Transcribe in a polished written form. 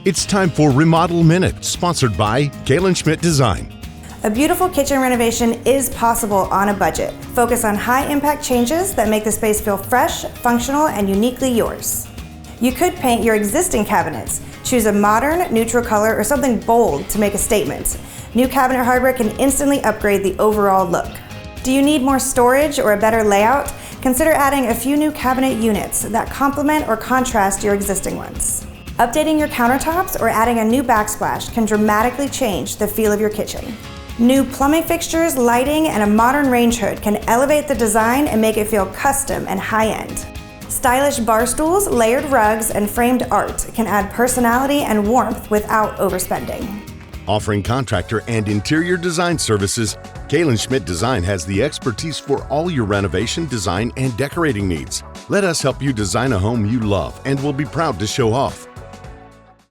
It's time for Remodel Minute, sponsored by Kalen Schmidt Design. A beautiful kitchen renovation is possible on a budget. Focus on high-impact changes that make the space feel fresh, functional, and uniquely yours. You could paint your existing cabinets. Choose a modern, neutral color or something bold to make a statement. New cabinet hardware can instantly upgrade the overall look. Do you need more storage or a better layout? Consider adding a few new cabinet units that complement or contrast your existing ones. Updating your countertops or adding a new backsplash can dramatically change the feel of your kitchen. New plumbing fixtures, lighting, and a modern range hood can elevate the design and make it feel custom and high-end. Stylish bar stools, layered rugs, and framed art can add personality and warmth without overspending. Offering contractor and interior design services, Kalen Schmidt Design has the expertise for all your renovation, design, and decorating needs. Let us help you design a home you love and will be proud to show off.